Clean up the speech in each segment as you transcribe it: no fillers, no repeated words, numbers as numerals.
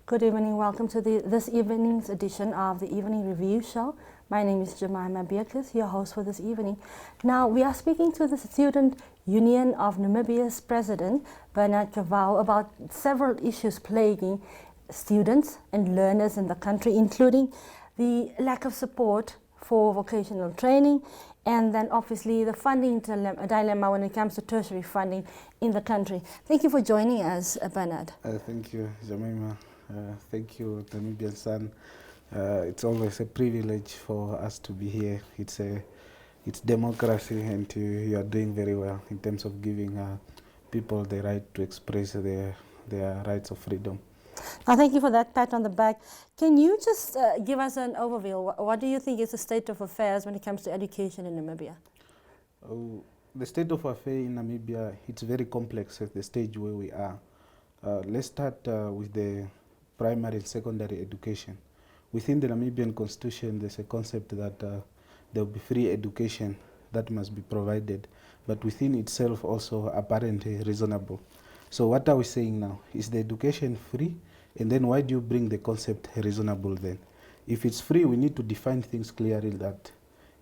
Good evening. Welcome to this evening's edition of the Evening Review Show. My name is Jemima Beatrice, your host for this evening. Now, we are speaking to the Student Union of Namibia's president, Benhard Kavau, about several issues plaguing students and learners in the country, including the lack of support for vocational training, and then obviously the funding dilemma when it comes to tertiary funding in the country. Thank you for joining us, Benhard. Thank you, Jemima. Thank you, Namibian Sun. It's always a privilege for us to be here. It's democracy, and you are doing very well in terms of giving people the right to express their rights of freedom. Now, thank you for that pat on the back. Can you just give us an overview? What do you think is the state of affairs when it comes to education in Namibia? The state of affairs in Namibia, it's very complex at the stage where we are. Let's start with the primary and secondary education. Within the Namibian constitution, there's a concept that there will be free education that must be provided, but within itself also apparently reasonable. So what are we saying now? Is the education free? And then why do you bring the concept reasonable then? If it's free, we need to define things clearly that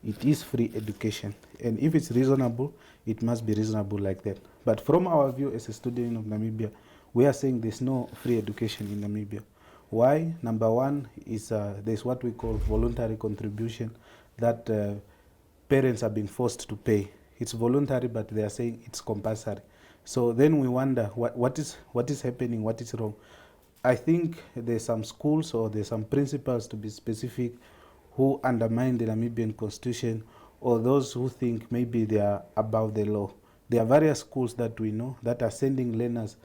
it is free education. And if it's reasonable, it must be reasonable like that. But from our view as a student of Namibia, we are saying there's no free education in Namibia. Why? Number one is there's what we call voluntary contribution that parents are being forced to pay. It's voluntary, but they are saying it's compulsory. So then we wonder what is happening, what is wrong. I think there's some schools or there's some principals, to be specific, who undermine the Namibian constitution, or those who think maybe they are above the law. There are various schools that we know that are sending learners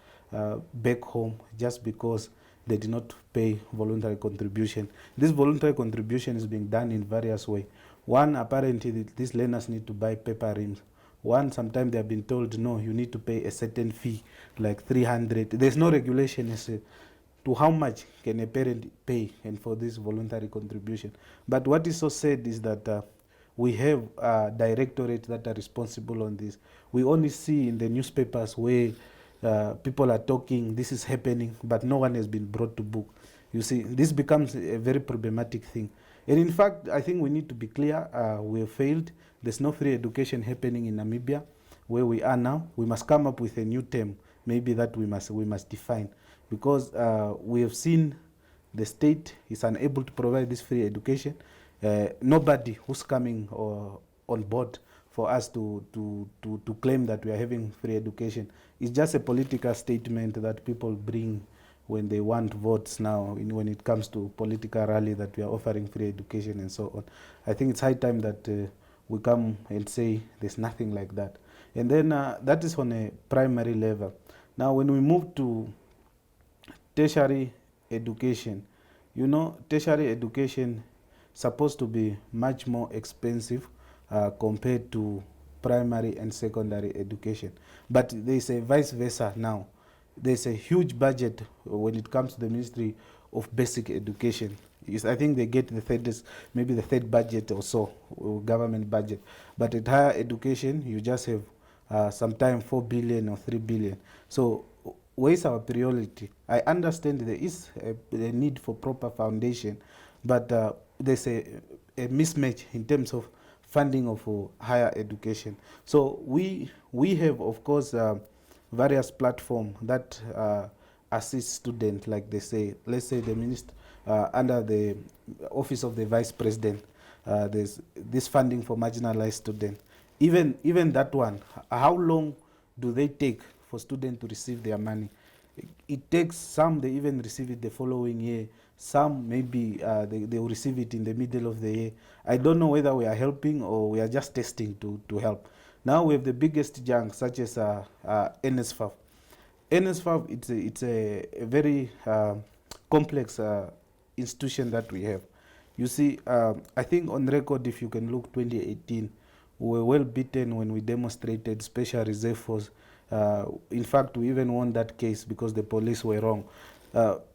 back home just because they did not pay voluntary contribution. This voluntary contribution is being done in various ways. One, apparently these learners need to buy paper rims. One, sometimes they have been told, no, you need to pay a certain fee, like 300. There's no regulation as to how much can a parent pay and for this voluntary contribution. But what is so sad is that we have directorates that are responsible on this. We only see in the newspapers where people are talking, this is happening, but no one has been brought to book. You see, this becomes a very problematic thing. And in fact, I think we need to be clear, we have failed. There's no free education happening in Namibia where we are now. We must come up with a new term, maybe that we must define, because we have seen the state is unable to provide this free education. Nobody who's coming on board for us to claim that we are having free education. It's just a political statement that people bring when they want votes now, when it comes to political rally, that we are offering free education and so on. I think it's high time that we come and say there's nothing like that. And then that is on a primary level. Now, when we move to tertiary education, you know, tertiary education is supposed to be much more expensive compared to primary and secondary education. But there's a vice versa now. There's a huge budget when it comes to the Ministry of Basic Education. I think they get maybe the third budget or so, or government budget. But at higher education, you just have sometimes 4 billion or 3 billion. So where is our priority? I understand there is a need for proper foundation, but there's a mismatch in terms of funding of higher education. So we have, of course, various platforms that assist students, like they say, let's say the minister, under the office of the vice president, there's this funding for marginalized students. Even that one, how long do they take for students to receive their money? It takes some, they even receive it the following year. Some maybe they will receive it in the middle of the year. I don't know whether we are helping or we are just testing to help. Now we have the biggest junk, such as NSFAF. NSFAF, it's a very complex institution that we have. You see, I think on record, if you can look, 2018, we were well beaten when we demonstrated Special Reserve Force. In fact, we even won that case because the police were wrong.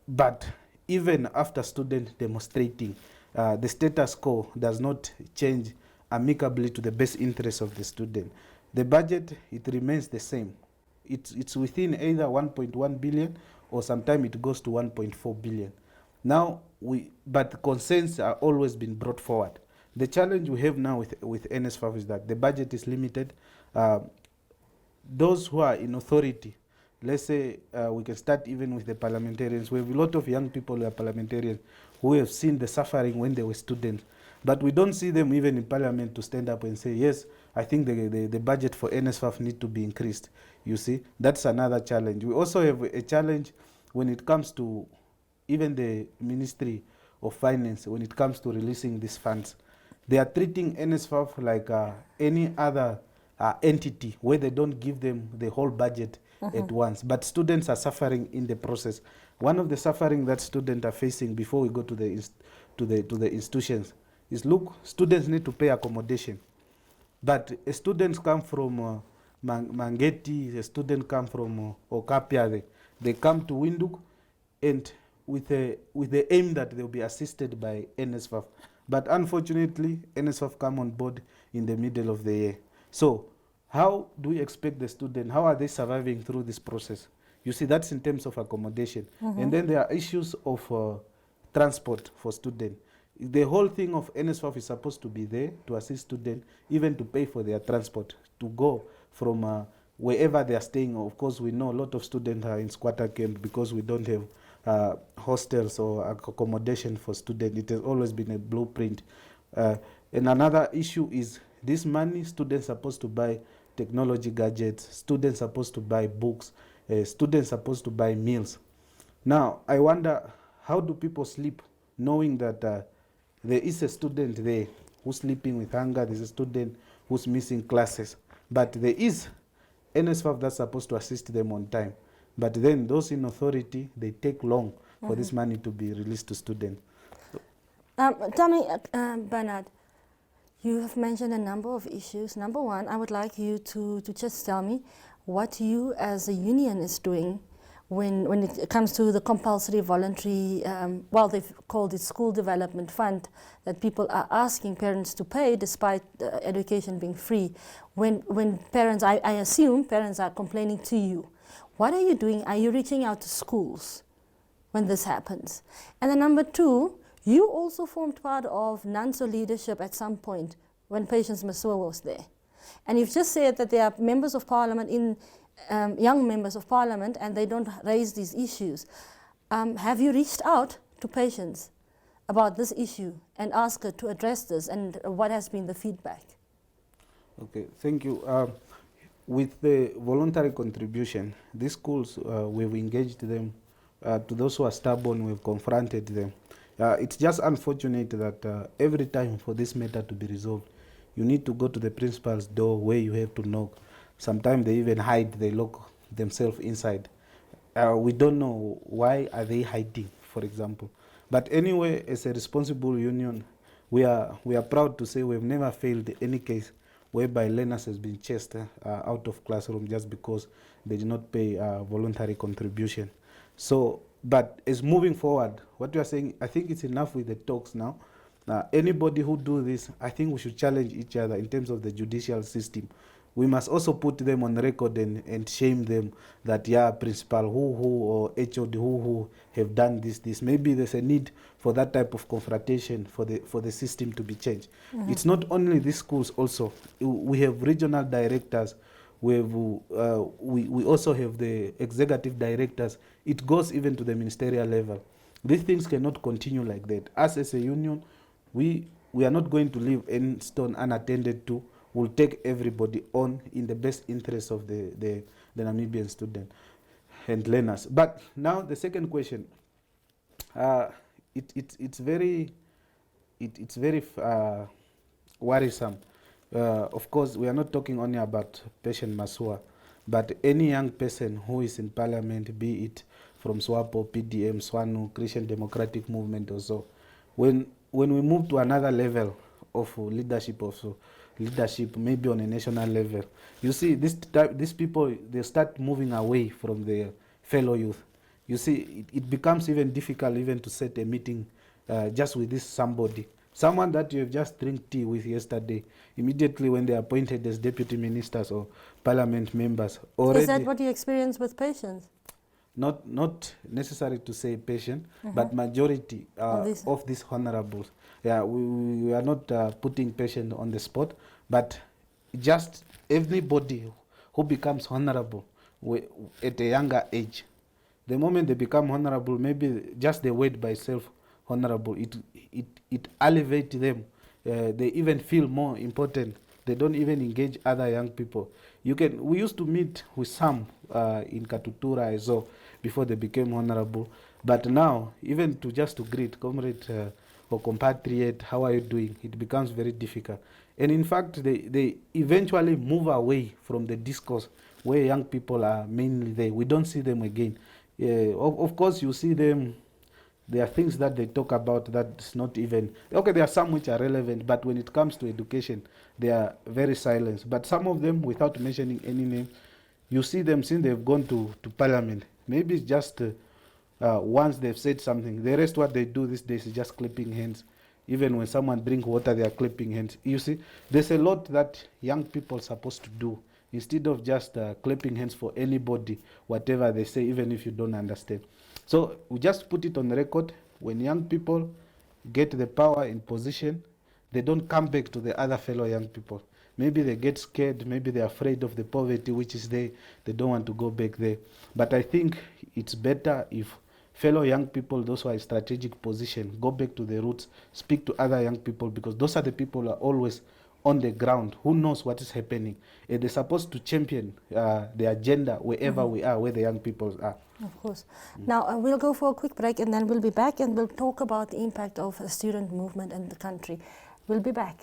But even after students demonstrating, the status quo does not change amicably to the best interest of the student. The budget, it remains the same. It's within either 1.1 billion or sometimes it goes to 1.4 billion. Now, but concerns are always been brought forward. The challenge we have now with NSFAF is that the budget is limited. Those who are in authority, let's say we can start even with the parliamentarians. We have a lot of young people who are parliamentarians who have seen the suffering when they were students. But we don't see them even in parliament to stand up and say, yes, I think the budget for NSFAF need to be increased. You see, that's another challenge. We also have a challenge when it comes to even the Ministry of Finance, when it comes to releasing these funds. They are treating NSFAF like any other entity where they don't give them the whole budget at once. But students are suffering in the process. One of the suffering that students are facing before we go to the institutions is, look, students need to pay accommodation. But a students come from Mangeti, a student come from Okapia, they come to Windhoek, and with the aim that they'll be assisted by NSFAF. But unfortunately, NSFAF come on board in the middle of the year. So how do we expect the student, how are they surviving through this process? You see, that's in terms of accommodation. And then there are issues of transport for students. The whole thing of NSFAF is supposed to be there to assist students, even to pay for their transport, to go from wherever they are staying. Of course, we know a lot of students are in squatter camp because we don't have hostels or accommodation for students. It has always been a blueprint. And another issue is this money, students are supposed to buy technology gadgets, students are supposed to buy books, students are supposed to buy meals. Now, I wonder, how do people sleep knowing that there is a student there who's sleeping with hunger, there's a student who's missing classes, but there is NSFAF that's supposed to assist them on time. But then those in authority, they take long for this money to be released to students. Tell me, Benhard, you have mentioned a number of issues. Number one, I would like you to just tell me what you as a union is doing when it comes to the compulsory voluntary, well, they've called it school development fund, that people are asking parents to pay despite education being free. When parents, I assume parents are complaining to you. What are you doing? Are you reaching out to schools when this happens? And then number two, you also formed part of NANSO leadership at some point when Patience Masua was there. And you've just said that there are members of parliament young members of parliament, and they don't raise these issues. Have you reached out to Patience about this issue and asked her to address this, and what has been the feedback? Okay, thank you. With the voluntary contribution, these schools, we've engaged them. To those who are stubborn, we've confronted them. It's just unfortunate that every time for this matter to be resolved, you need to go to the principal's door where you have to knock. Sometimes they even hide, they lock themselves inside. We don't know why are they hiding, for example. But anyway, as a responsible union, we are proud to say we've never failed any case whereby learners has been chased out of classroom just because they did not pay voluntary contribution. So, but as moving forward, what you are saying, I think it's enough with the talks now. Anybody who do this, I think we should challenge each other in terms of the judicial system. We must also put them on record and shame them that, yeah, principal who or HOD who have done this. Maybe there's a need for that type of confrontation for the system to be changed. It's not only these schools also. We have regional directors. We also have the executive directors. It goes even to the ministerial level. These things cannot continue like that. Us as a union, we are not going to leave any stone unattended to. We'll take everybody on in the best interest of the Namibian student and learners. But now the second question, it's very worrisome. Of course, we are not talking only about Patience Masua, but any young person who is in parliament, be it from SWAPO, PDM, SWANU, Christian Democratic Movement or so, when we move to another level of leadership also, leadership maybe on a national level, you see these people, they start moving away from their fellow youth. You see, it becomes even difficult even to set a meeting just with this someone that you have just drank tea with yesterday, immediately when they are appointed as deputy ministers or parliament members. Already, is that what you experienced with Patience? not necessary to say patient, but majority of these honorables. Yeah, we are not putting patient on the spot, but just everybody who becomes honorable at a younger age. The moment they become honorable, maybe just the word by itself, honorable, it elevates them. They even feel more important. They don't even engage other young people. We used to meet with some in Katutura as well before they became honorable. But now, even to greet, comrade or compatriot, how are you doing? It becomes very difficult. And in fact, they eventually move away from the discourse where young people are mainly there. We don't see them again. Of course, you see them. There are things that they talk about that's not even okay. There are some which are relevant, but when it comes to education, they are very silent. But some of them, without mentioning any name, you see them since they've gone to parliament. Maybe it's just once they've said something. The rest, what they do these days is just clapping hands. Even when someone drinks water, they are clapping hands. You see, there's a lot that young people are supposed to do instead of just clapping hands for anybody, whatever they say, even if you don't understand. So we just put it on the record. When young people get the power and position, they don't come back to the other fellow young people. Maybe they get scared, maybe they're afraid of the poverty which is there, they don't want to go back there. But I think it's better if fellow young people, those who are in strategic position, go back to the roots, speak to other young people, because those are the people who are always on the ground, who knows what is happening. And they're supposed to champion the agenda wherever we are, where the young people are. Of course. Now, we'll go for a quick break and then we'll be back and we'll talk about the impact of a student movement in the country. We'll be back.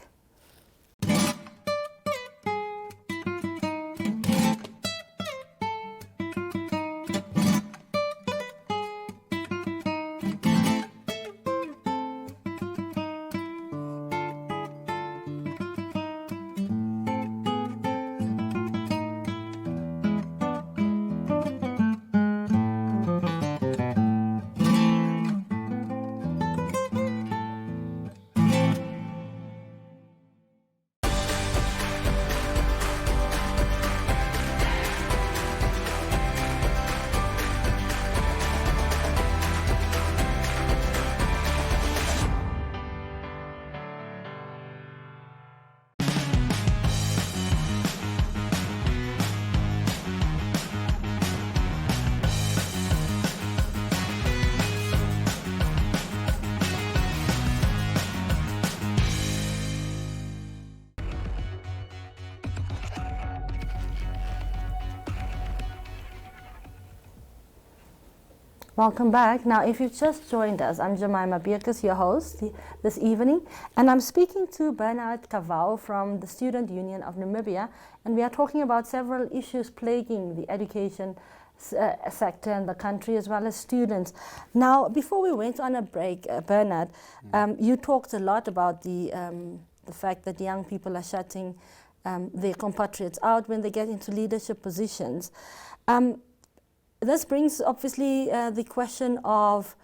Welcome back. Now, if you've just joined us, I'm Jemima Beerkus, your host this evening, and I'm speaking to Benhard Kavau from the Student Union of Namibia, and we are talking about several issues plaguing the education sector in the country as well as students. Now, before we went on a break, Benhard, you talked a lot about the fact that young people are shutting their compatriots out when they get into leadership positions. This brings obviously the question of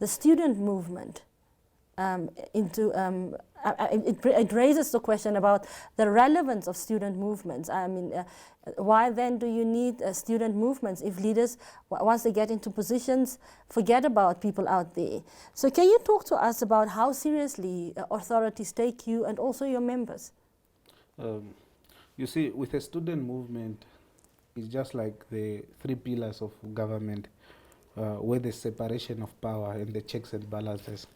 the student movement it raises the question about the relevance of student movements. I mean, why then do you need student movements if leaders, once they get into positions, forget about people out there? So can you talk to us about how seriously authorities take you and also your members? You see, with a student movement, it's just like the three pillars of government, where the separation of power and the checks and balances.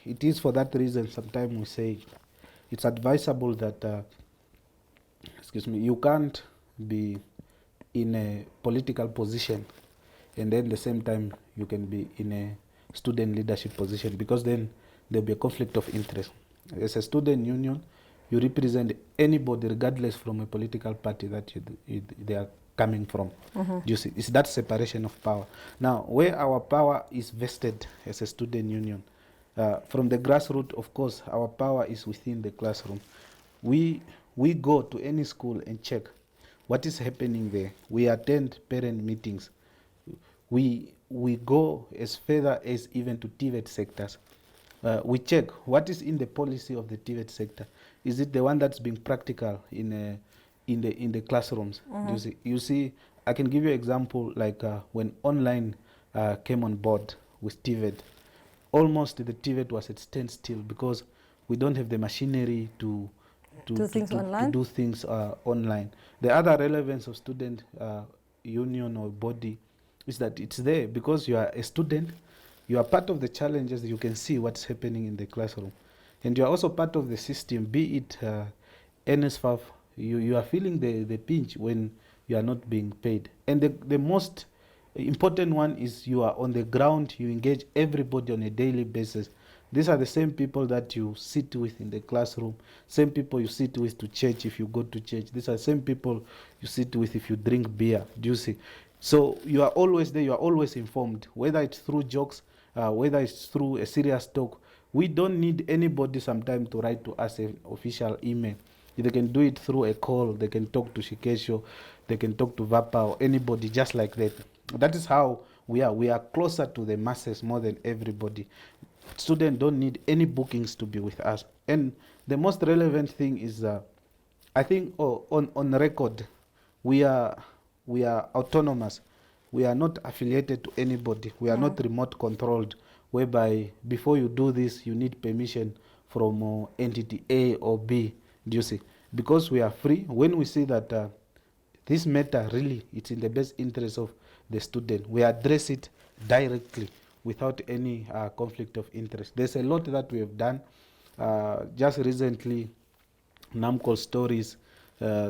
It is for that reason sometimes we say it's advisable that, you can't be in a political position and then at the same time you can be in a student leadership position, because then there'll be a conflict of interest. As a student union, you represent anybody regardless from a political party that they are coming from. You see, it's that separation of power. Now, where our power is vested as a student union, from the grassroots, of course, our power is within the classroom. We go to any school and check what is happening there. We attend parent meetings. We go as further as even to TVET sectors. We check what is in the policy of the TVET sector. Is it the one that's being practical in the classrooms? You see, I can give you an example like when online came on board with TVET, almost the TVET was at standstill because we don't have the machinery to Do things online? do things online. The other relevance of student union or body is that it's there because you are a student, you are part of the challenges, you can see what's happening in the classroom. And you are also part of the system, be it NSFAF, you are feeling the pinch when you are not being paid. And the most important one is you are on the ground, you engage everybody on a daily basis. These are the same people that you sit with in the classroom, same people you sit with to church if you go to church. These are the same people you sit with if you drink beer. Do you see? So you are always there, you are always informed, whether it's through jokes, whether it's through a serious talk. We don't need anybody sometime to write to us an official email. They can do it through a call, they can talk to Shikesho, they can talk to Vapa or anybody just like that. That is how we are. We are closer to the masses more than everybody. Students don't need any bookings to be with us. And the most relevant thing is, I think on record, we are autonomous. We are not affiliated to anybody. We are not remote controlled, whereby before you do this, you need permission from entity A or B. Do you see? Because we are free, when we see that this matter really, it's in the best interest of the student, we address it directly without any conflict of interest. There's a lot that we have done. Just recently, NAMCO stories,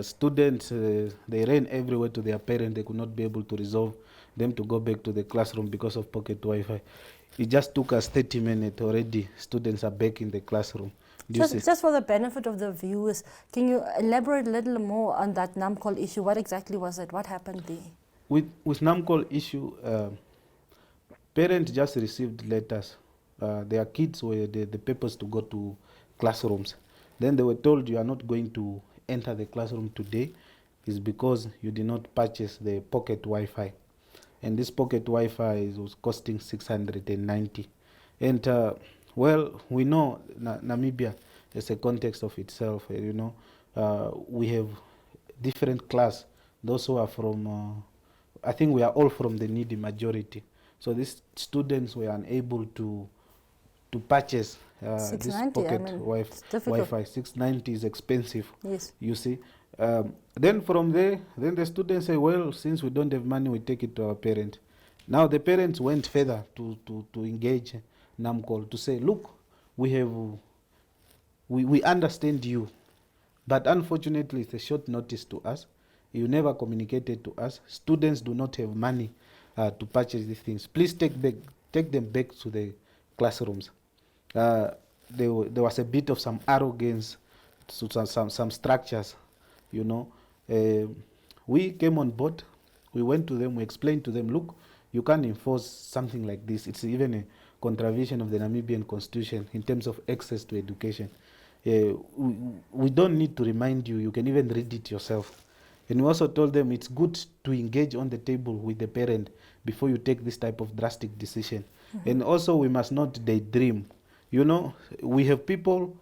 students, they ran everywhere to their parents. They could not be able to resolve them to go back to the classroom because of pocket Wi-Fi. It just took us 30 minutes already. Students are back in the classroom. Just for the benefit of the viewers, can you elaborate a little more on that NAMCOL issue? What exactly was it? What happened there? With NAMCOL issue, parents just received letters. Their kids were the papers to go to classrooms. Then they were told you are not going to enter the classroom today is because you did not purchase the pocket Wi-Fi. And this pocket Wi-Fi was costing 690. And well, we know Namibia is a context of itself. You know, we have different class. Those who are from, I think we are all from the needy majority. So these students were unable to purchase this pocket Wi-Fi. 690 is expensive. Yes. You see. Then from there, then the students say, well, since we don't have money, we take it to our parent. Now the parents went further to engage NAMCOL to say, look, we understand you, but unfortunately it's a short notice to us. You never communicated to us. Students do not have money to purchase these things. Please take them back to the classrooms. There was a bit of some arrogance, some structures, you know. We came on board. We went to them. We explained to them, look, you can't enforce something like this. It's even a contravention of the Namibian constitution in terms of access to education. We don't need to remind you. You can even read it yourself. And we also told them it's good to engage on the table with the parent before you take this type of drastic decision. Mm-hmm. And also we must not daydream. You know, we have people,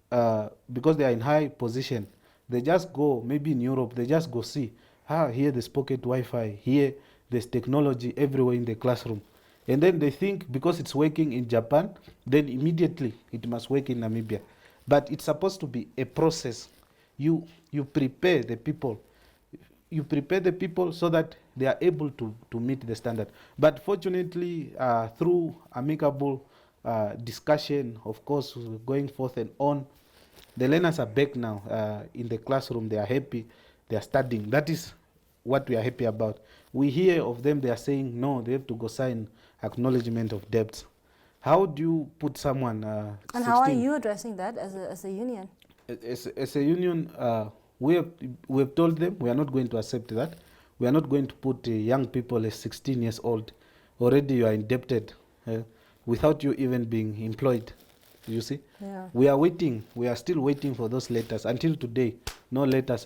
because they are in high position, they just go, maybe in Europe, they just go see, here there's pocket Wi-Fi, here there's technology everywhere in the classroom. And then they think because it's working in Japan, then immediately it must work in Namibia. But it's supposed to be a process. You prepare the people. You prepare the people so that they are able to meet the standard. But fortunately, through amicable discussion, of course, going forth and on, the learners are back now in the classroom. They are happy. They are studying. That is what we are happy about. We hear of them, they are saying, no, they have to go sign acknowledgement of debts. How do you put someone... and how are you addressing that as a union? As a union, we have told them we are not going to accept that. We are not going to put young people as 16 years old. Already you are indebted without you even being employed. You see? Yeah. We are waiting. We are still waiting for those letters. Until today, no letters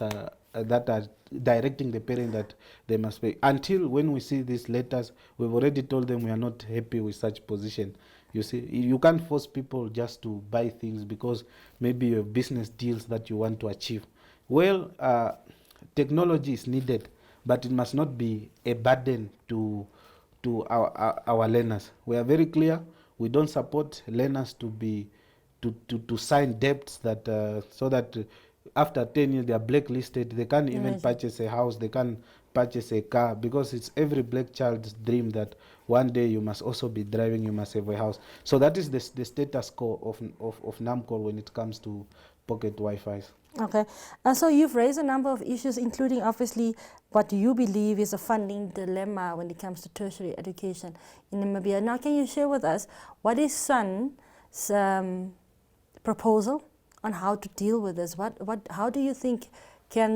that are directing the parent that they must pay. Until when we see these letters, we've already told them we are not happy with such position. You see, you can't force people just to buy things because maybe you have business deals that you want to achieve. Well, technology is needed, but it must not be a burden to our learners. We are very clear. We don't support learners to sign debts that so that after 10 years they are blacklisted. They can't even purchase a house. They can't purchase a car, because it's every black child's dream that one day you must also be driving, you must have a house. So that is the status quo of NAMCOL when it comes to pocket Wi-Fis. Okay, so you've raised a number of issues, including obviously what you believe is a funding dilemma when it comes to tertiary education in Namibia. Now, can you share with us what is SUN's proposal on how to deal with this? How do you think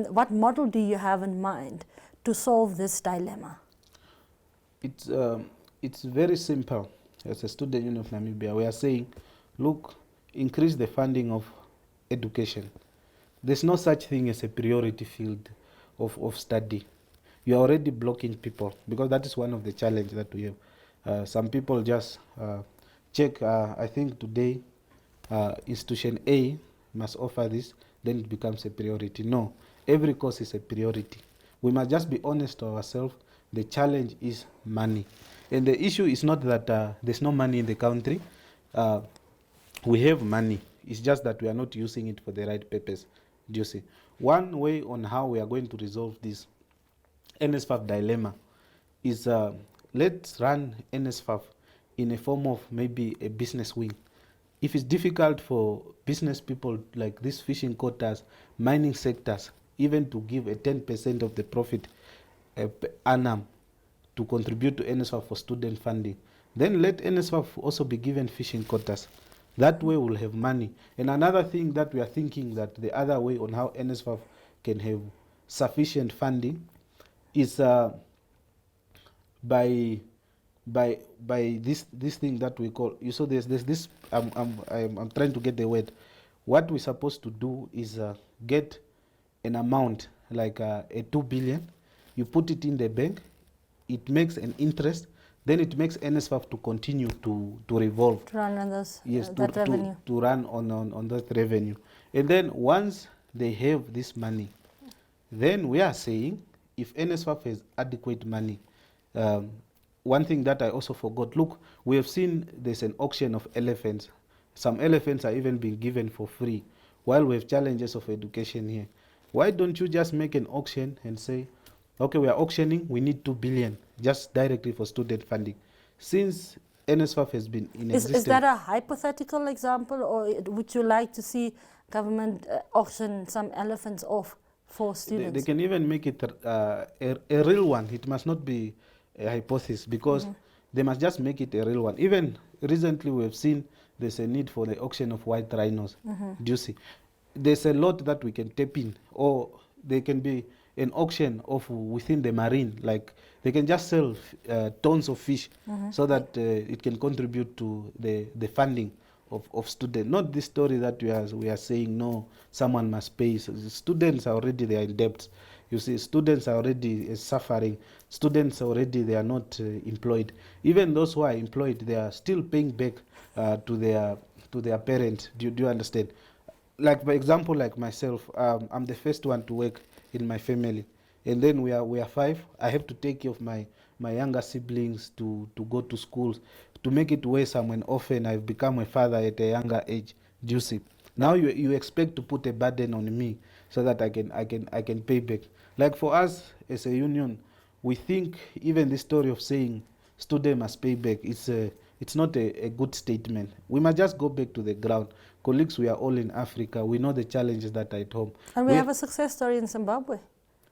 what model do you have in mind to solve this dilemma? It's very simple. As a student union of Namibia, we are saying, look, increase the funding of education. There's no such thing as a priority field of study. You're already blocking people, because that is one of the challenges that we have. Some people just check, I think today institution A must offer this, then it becomes a priority. No, every course is a priority. We must just be honest to ourselves. The challenge is money. And the issue is not that there's no money in the country. We have money. It's just that we are not using it for the right purpose. Do you see? One way on how we are going to resolve this NSFAF dilemma is let's run NSFAF in a form of maybe a business wing. If it's difficult for business people like these fishing quotas, mining sectors, even to give a 10% of the profit per annum to contribute to NSFAF for student funding, then let NSFAF also be given fishing quotas. That way we'll have money. And another thing that we are thinking, that the other way on how NSFAF can have sufficient funding is by this thing that we call, you saw there's this, I'm trying to get the word. What we're supposed to do is get an amount like a 2 billion, you put it in the bank, it makes an interest, then it makes NSFAF to continue to revolve. To run on those, yes, that revenue. To run on that revenue. And then once they have this money, then we are saying, if NSFAF has adequate money, one thing that I also forgot, look, we have seen there's an auction of elephants. Some elephants are even being given for free, while we have challenges of education here. Why don't you just make an auction and say, okay, we are auctioning, we need 2 billion just directly for student funding. Since NSFAF has been in existence. Is that a hypothetical example, or would you like to see government auction some elephants off for students? They can even make it a real one. It must not be a hypothesis, because they must just make it a real one. Even recently we have seen there's a need for the auction of white rhinos. Do you see? There's a lot that we can tap in, or there can be an auction of within the marine, like they can just sell tons of fish so that it can contribute to the funding of students. Not this story that we are saying, no, someone must pay. So students are already, they are in debt. You see, students are already suffering. Students already, they are not employed. Even those who are employed, they are still paying back to their parents. Do you understand? Like, for example, like myself, I'm the first one to work in my family, and then we are 5. I have to take care of my younger siblings to go to schools. To make it worse, I'm an orphan. I've become a father at a younger age. Do you see? Now you expect to put a burden on me so that I can pay back. Like for us as a union, we think even the story of saying student must pay back, it's not a good statement. We must just go back to the ground. Colleagues, we are all in Africa. We know the challenges that are at home. And we have a success story in Zimbabwe.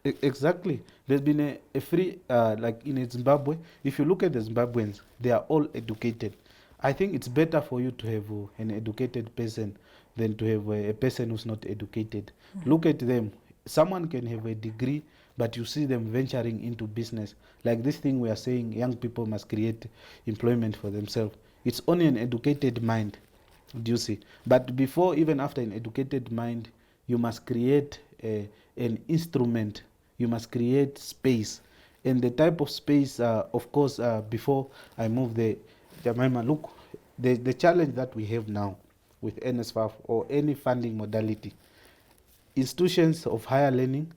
Exactly. There's been a free, like in Zimbabwe, if you look at the Zimbabweans, they are all educated. I think it's better for you to have an educated person than to have a person who's not educated. Look at them. Someone can have a degree, but you see them venturing into business. Like this thing we are saying, young people must create employment for themselves. It's only an educated mind, do you see? But before, even after an educated mind, you must create an instrument. You must create space. And the type of space, of course, before I move there, Jemima, look, the challenge that we have now with NSFAF or any funding modality, institutions of higher learning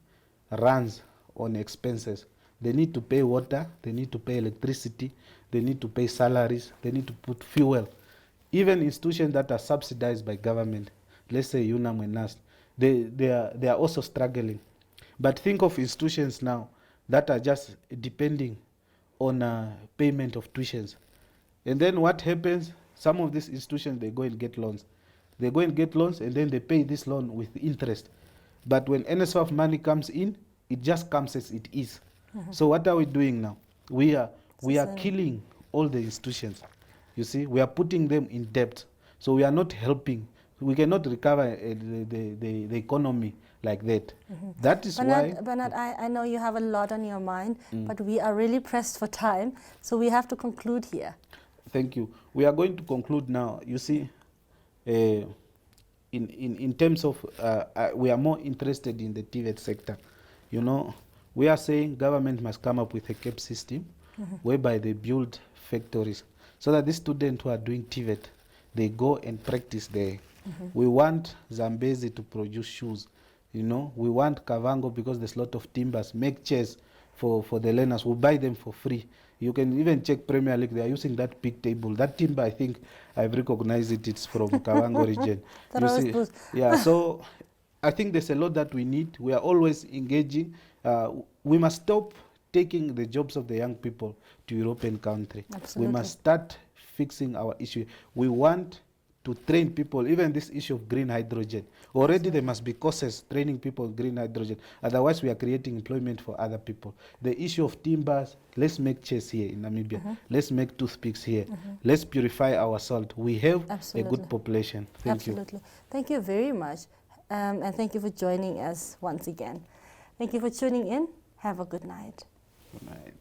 runs on expenses. They need to pay water, they need to pay electricity, they need to pay salaries, they need to put fuel. Even institutions that are subsidized by government, let's say UNAM and NAST, they are also struggling. But think of institutions now that are just depending on payment of tuitions. And then what happens? Some of these institutions, they go and get loans. They go and get loans and then they pay this loan with interest. But when NSFAF money comes in, it just comes as it is. So what are we doing now? We are killing all the institutions. You see, we are putting them in debt. So we are not helping. We cannot recover the economy like that. That is why... Benhard, I know you have a lot on your mind, but we are really pressed for time, so we have to conclude here. Thank you. We are going to conclude now. You see, in terms of, we are more interested in the TVET sector. You know, we are saying government must come up with a CAP system whereby they build factories so that the students who are doing TVET, they go and practice there. We want Zambezi to produce shoes. You know, we want Kavango, because there's a lot of timbers, make chairs for the learners. We'll buy them for free. You can even check Premier League. They are using that big table. That timber, I think I've recognized it. It's from Kavango region. You see? Yeah, so I think there's a lot that we need. We are always engaging. We must stop taking the jobs of the young people to European country. Absolutely. We must start fixing our issue. We want to train people, even this issue of green hydrogen. Already there must be courses training people green hydrogen. Otherwise we are creating employment for other people. The issue of timbers, let's make chairs here in Namibia. Let's make toothpicks here. Let's purify our salt. We have a good population. Thank you. Thank you very much. And thank you for joining us once again. Thank you for tuning in. Have a good night. Good night.